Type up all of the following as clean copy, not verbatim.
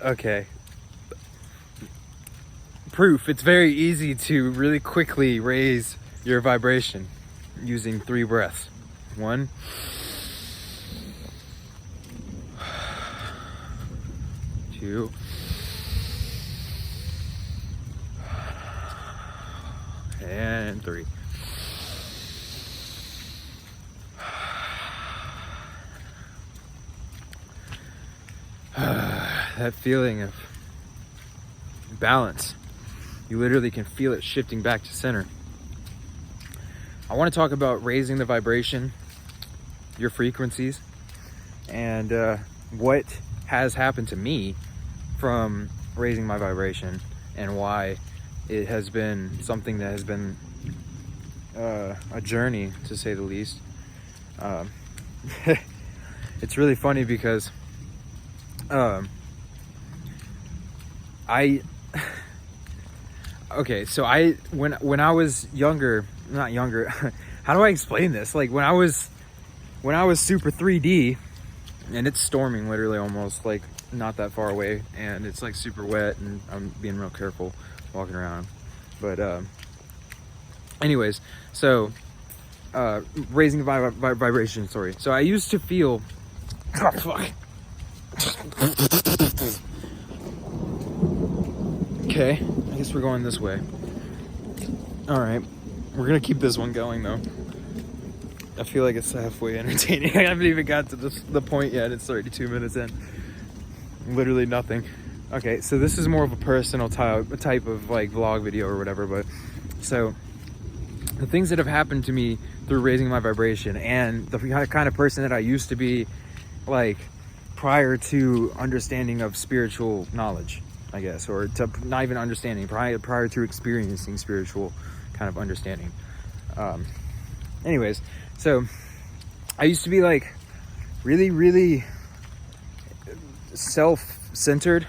Okay. Proof. It's very easy to really quickly raise your vibration using 3 breaths. 1, 2, and 3. That feeling of balance, you literally can feel it shifting back to center. I want to talk about raising the vibration, your frequencies, and what has happened to me from raising my vibration, and why it has been something that has been a journey, to say the least. It's really funny because when I was younger, not younger, how do I explain this? Like when I was super 3D, and it's storming literally almost like not that far away, and it's like super wet, and I'm being real careful walking around. But anyways, so raising the vibration, sorry. So I used to feel, oh fuck. Okay, I guess we're going this way. All right, we're gonna keep this one going though. I feel like it's halfway entertaining. I haven't even got to the point yet. It's 32 minutes in. Literally nothing. Okay, so this is more of a personal type of like vlog video or whatever, but so the things that have happened to me through raising my vibration, and the kind of person that I used to be like prior to understanding of spiritual knowledge, I guess, or to not even understanding, prior to experiencing spiritual kind of understanding. Anyways, so I used to be like really self-centered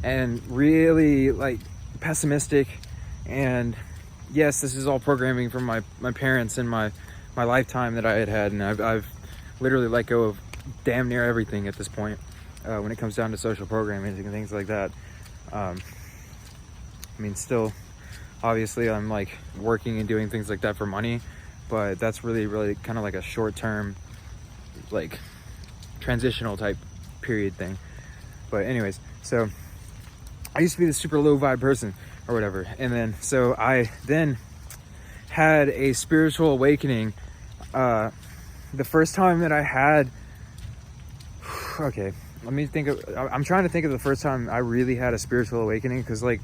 and really like pessimistic, and yes, this is all programming from my parents and my lifetime that I had, and I've literally let go of damn near everything at this point when it comes down to social programming and things like that. I mean, still, obviously, I'm like working and doing things like that for money, but that's really kind of like a short-term, like transitional type period thing. But anyways, so I used to be this super low vibe person or whatever, and then so I then had a spiritual awakening. The first time that I had, okay, let me think of, I'm trying to think of the first time I really had a spiritual awakening, because like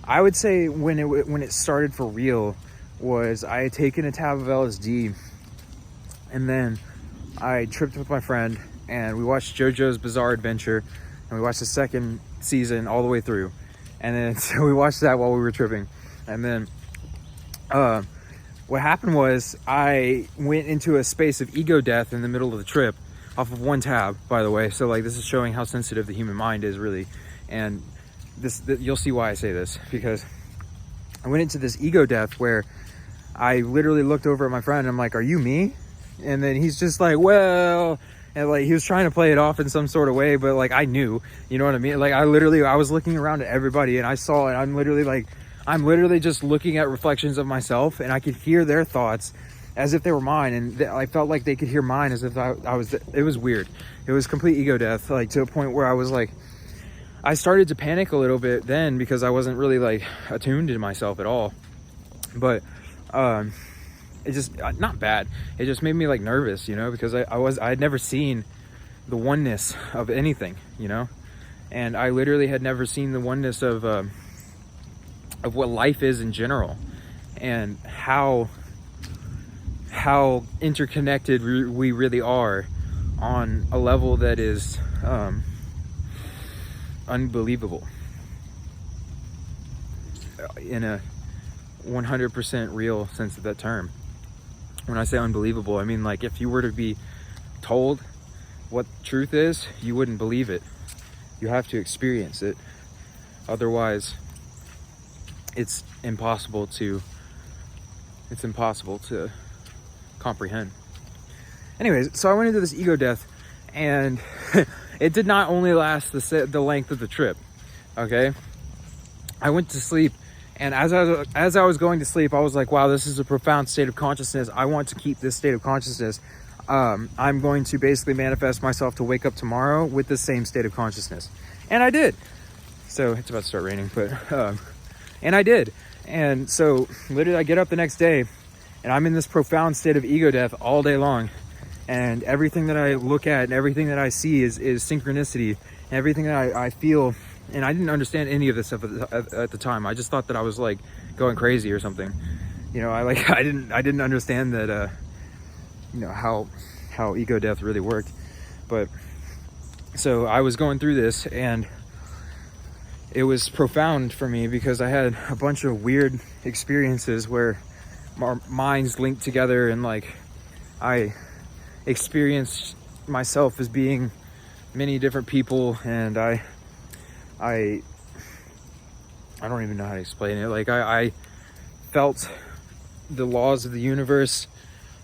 I would say when it started for real was I had taken a tab of LSD, and then I tripped with my friend and we watched JoJo's Bizarre Adventure, and we watched the second season all the way through, and then so we watched that while we were tripping. And then what happened was I went into a space of ego death in the middle of the trip, off of one tab, by the way. So like this is showing how sensitive the human mind is, really. And this you'll see why I say this, because I went into this ego death where I literally looked over at my friend and I'm like, "Are you me?" And then he's just like, "Well," and like he was trying to play it off in some sort of way, but like I knew, you know what I mean? Like I was looking around at everybody and I saw it. I'm literally just looking at reflections of myself, and I could hear their thoughts as if they were mine, and I felt like they could hear mine as if I was. It was weird. It was complete ego death, like to a point where I was like, I started to panic a little bit then, because I wasn't really like attuned to myself at all. But it just, not bad, it just made me like nervous, you know, because I had never seen the oneness of anything, you know, and I literally had never seen the oneness of what life is in general, and how interconnected we really are on a level that is unbelievable, in a 100% real sense of that term. When I say unbelievable, I mean like if you were to be told what truth is, you wouldn't believe it. You have to experience it. Otherwise, it's impossible to comprehend. Anyways, so I went into this ego death, and it did not only last the length of the trip. Okay, I went to sleep, and as I was going to sleep, I was like, wow, this is a profound state of consciousness. I want to keep this state of consciousness. I'm going to basically manifest myself to wake up tomorrow with the same state of consciousness. And I did. So it's about to start raining, but and I did. And so literally I get up the next day, and I'm in this profound state of ego death all day long. And everything that I look at and everything that I see is synchronicity. And everything that I feel, and I didn't understand any of this stuff at the time. I just thought that I was like going crazy or something. You know, I didn't understand that you know, how ego death really worked. But so I was going through this, and it was profound for me because I had a bunch of weird experiences where our minds linked together, and like I experienced myself as being many different people, and I don't even know how to explain it. Like I felt the laws of the universe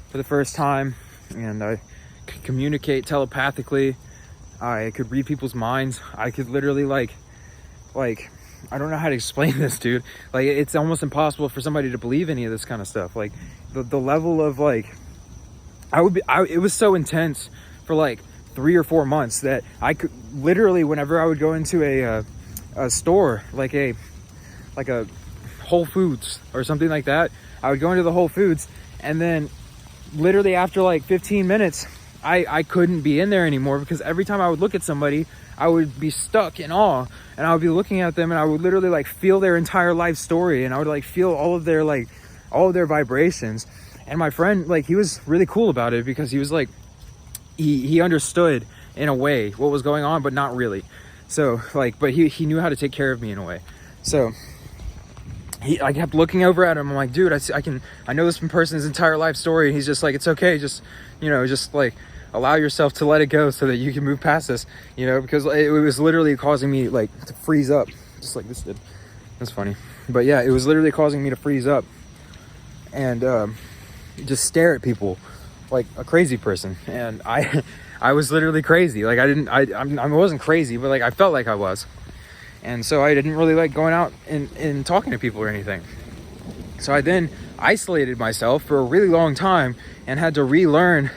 for the first time, and I could communicate telepathically. I could read people's minds. I could literally like I don't know how to explain this, dude. Like, it's almost impossible for somebody to believe any of this kind of stuff. Like the level of like, it was so intense for like 3 or 4 months that I could literally, whenever I would go into a store, like a Whole Foods or something like that, I would go into the Whole Foods, and then literally after like 15 minutes, I couldn't be in there anymore, because every time I would look at somebody, I would be stuck in awe, and I would be looking at them, and I would literally like feel their entire life story, and I would like feel all of their vibrations. And my friend, like, he was really cool about it, because he was like, he understood in a way what was going on, but not really. So like, but he knew how to take care of me in a way. So I kept looking over at him. I'm like, dude, I know this person's entire life story. And he's just like, it's okay. Just, you know, just like allow yourself to let it go so that you can move past this, you know, because it was literally causing me like to freeze up, just like this did. That's funny. But yeah, it was literally causing me to freeze up and just stare at people like a crazy person. And I was literally crazy. Like I wasn't crazy, but like I felt like I was. And so I didn't really like going out and talking to people or anything. So I then isolated myself for a really long time and had to relearn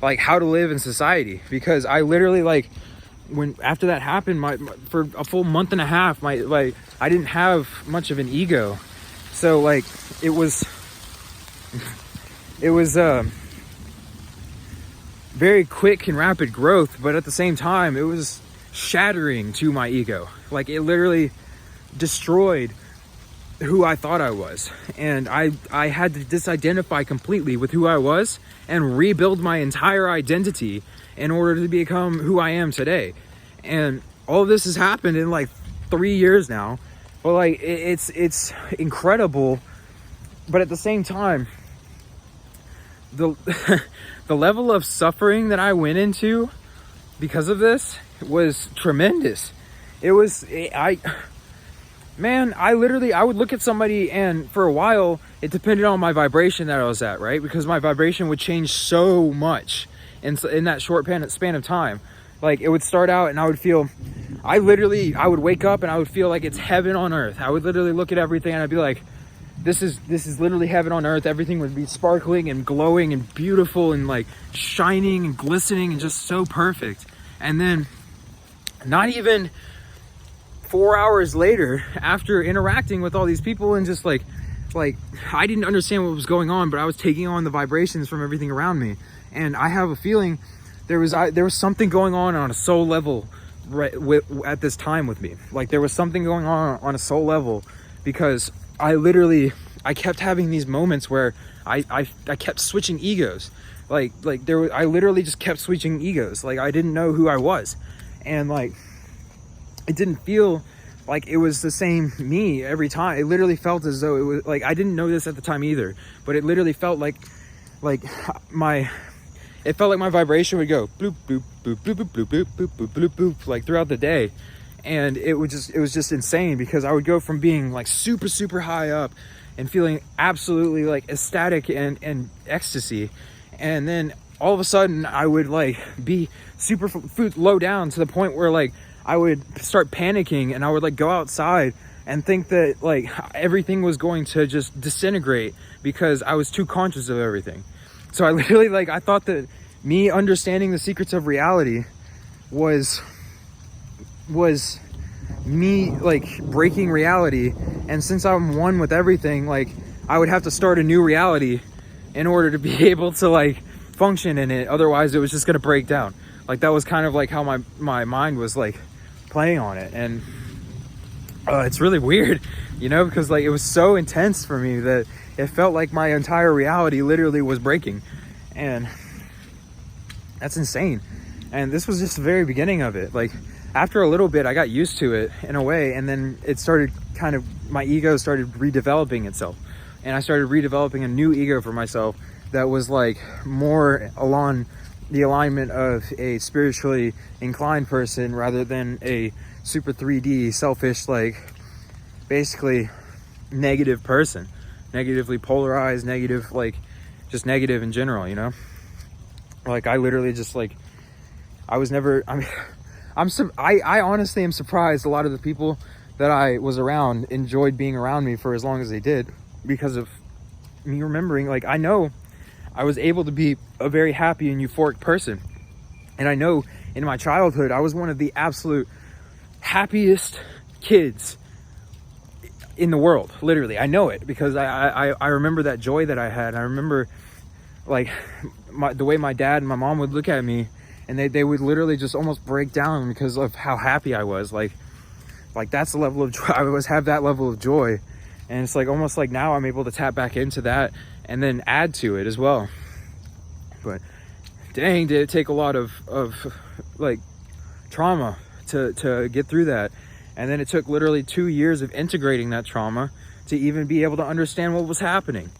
like how to live in society, because I literally like after that happened, for a full month and a half, I didn't have much of an ego. So like it was very quick and rapid growth, but at the same time it was shattering to my ego. Like it literally destroyed who I thought I was, and I had to disidentify completely with who I was and rebuild my entire identity in order to become who I am today. And all of this has happened in like 3 years now, but like it's incredible. But at the same time, the the level of suffering that I went into because of this was tremendous. I would look at somebody, and for a while it depended on my vibration that I was at, right? Because my vibration would change so much in that short span of time. Like it would start out and I would wake up and I would feel like it's heaven on earth. I would literally look at everything and I'd be like, this is literally heaven on earth. Everything would be sparkling and glowing and beautiful and like shining and glistening and just so perfect. And then not even 4 hours later, after interacting with all these people and just like I didn't understand what was going on, but I was taking on the vibrations from everything around me. And I have a feeling there was something going on a soul level at this time with me. Like there was something going on a soul level, because I kept having these moments where I kept switching egos. I literally just kept switching egos. Like I didn't know who I was. And like it didn't feel like it was the same me every time. It literally felt as though it was like, I didn't know this at the time either, but it literally felt like my vibration would go bloop bloop bloop bloop bloop bloop bloop bloop bloop bloop bloop like throughout the day. And it was just insane, because I would go from being like super super high up and feeling absolutely like ecstatic and ecstasy, and then all of a sudden I would like be super low down to the point where like I would start panicking, and I would like go outside and think that like everything was going to just disintegrate because I was too conscious of everything. So I literally like, I thought that me understanding the secrets of reality was me like breaking reality, and since I'm one with everything, like I would have to start a new reality in order to be able to like function in it, otherwise it was just gonna break down. Like that was kind of like how my mind was like playing on it. And it's really weird, you know, because like it was so intense for me that it felt like my entire reality literally was breaking. And that's insane. And this was just the very beginning of it. Like after a little bit I got used to it in a way, and then it started kind of, my ego started redeveloping itself, and I started redeveloping a new ego for myself that was like more along the alignment of a spiritually inclined person rather than a super 3D selfish, like basically negative person, negatively polarized, negative, like just negative in general, you know. Like I literally just like, I was never, I honestly am surprised a lot of the people that I was around enjoyed being around me for as long as they did, because of me remembering, like I know I was able to be a very happy and euphoric person. And I know in my childhood, I was one of the absolute happiest kids in the world. Literally, I know it because I remember that joy that I had. I remember like the way my dad and my mom would look at me, and they would literally just almost break down because of how happy I was. Like that's the level of joy. I always have that level of joy. And it's like almost like now I'm able to tap back into that and then add to it as well. But dang, did it take a lot of like trauma to get through that. And then it took literally 2 years of integrating that trauma to even be able to understand what was happening.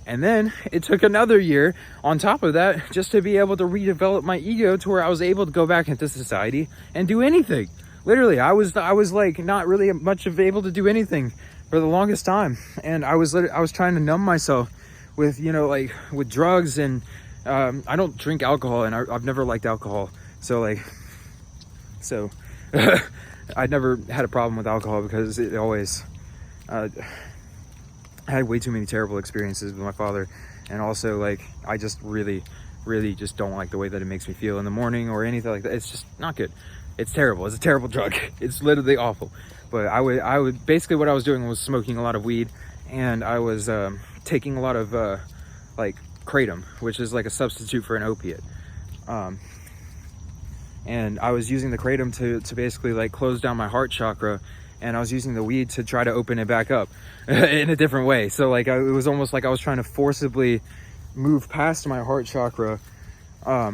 And then it took another year on top of that just to be able to redevelop my ego to where I was able to go back into society and do anything. Literally, I was like not really much of able to do anything for the longest time. And I was trying to numb myself with, you know, like with drugs. And I don't drink alcohol, and I've never liked alcohol. So I never had a problem with alcohol because it always, I had way too many terrible experiences with my father. And also like, I just really just don't like the way that it makes me feel in the morning or anything like that. It's just not good. It's terrible. It's a terrible drug. It's literally awful. But I would basically, what I was doing was smoking a lot of weed, and I was taking a lot of like kratom, which is like a substitute for an opiate. And I was using the kratom to basically like close down my heart chakra, and I was using the weed to try to open it back up in a different way. So like it was almost like I was trying to forcibly move past my heart chakra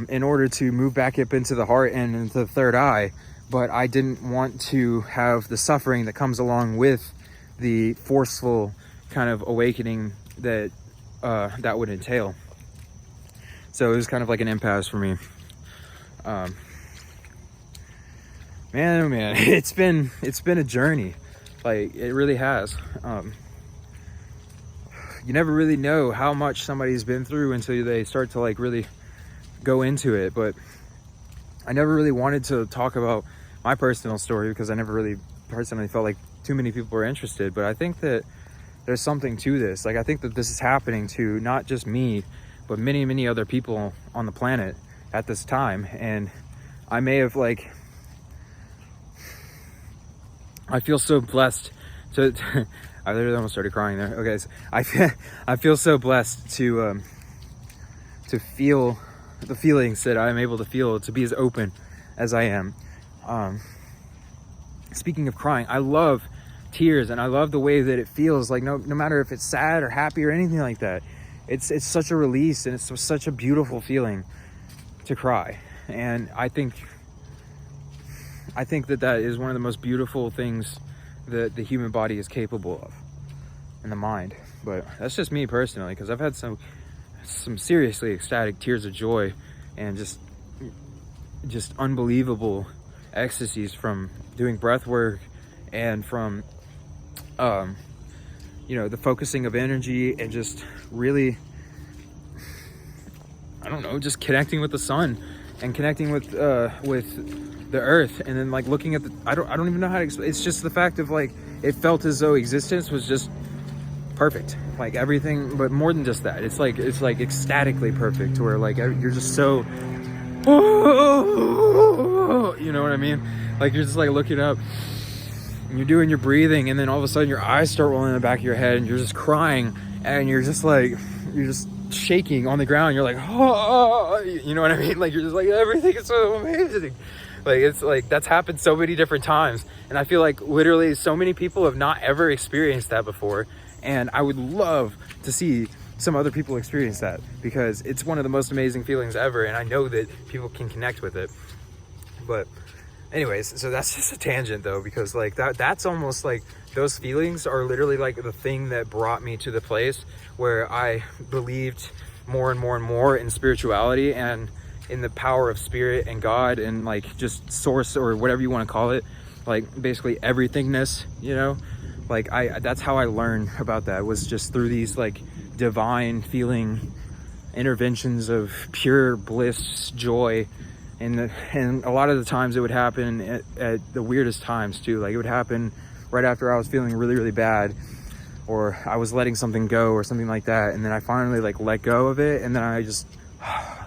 in order to move back up into the heart and into the third eye. But I didn't want to have the suffering that comes along with the forceful kind of awakening that that would entail. So it was kind of like an impasse for me. Man, oh man, it's been a journey. Like it really has. You never really know how much somebody's been through until they start to like really go into it. But I never really wanted to talk about my personal story because I never really personally felt like too many people were interested. But I think that there's something to this. Like I think that this is happening to not just me, but many other people on the planet at this time. And I may have like, I feel so blessed to I literally almost started crying there. Okay, so I feel so blessed to feel the feelings that I'm able to feel, to be as open as I am. Speaking of crying, I love tears, and I love the way that it feels. Like no matter if it's sad or happy or anything like that, it's such a release, and it's such a beautiful feeling to cry. And I think that is one of the most beautiful things that the human body is capable of, and the mind. But that's just me personally, because I've had some seriously ecstatic tears of joy and just unbelievable ecstasies from doing breath work and from you know, the focusing of energy, and just really, I don't know, just connecting with the sun and connecting with the earth, and then like looking at the, I don't even know how to explain. It's just the fact of like, it felt as though existence was just perfect, like everything. But more than just that, it's like ecstatically perfect, where like you're just so, you know what I mean? Like you're just like looking up and you're doing your breathing, and then all of a sudden your eyes start rolling in the back of your head and you're just crying, and you're just shaking on the ground. You're like, oh, you know what I mean? Like you're just like, everything is so amazing. Like it's like, that's happened so many different times, and I feel like literally so many people have not ever experienced that before, and I would love to see some other people experience that, because it's one of the most amazing feelings ever, and I know that people can connect with it. But anyways, so that's just a tangent though, because like that's almost like, those feelings are literally like the thing that brought me to the place where I believed more and more and more in spirituality and in the power of spirit and God, and like just source, or whatever you want to call it, like basically everythingness, you know. Like that's how I learned about that, was just through these like divine feeling interventions of pure bliss, joy. And a lot of the times it would happen at the weirdest times too. Like it would happen right after I was feeling really, really bad, or I was letting something go or something like that. And then I finally like let go of it. And then I just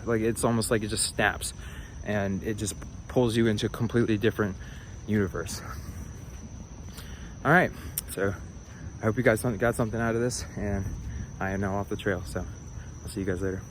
like, it's almost like it just snaps and it just pulls you into a completely different universe. All right. So I hope you guys got something out of this, and I am now off the trail. So I'll see you guys later.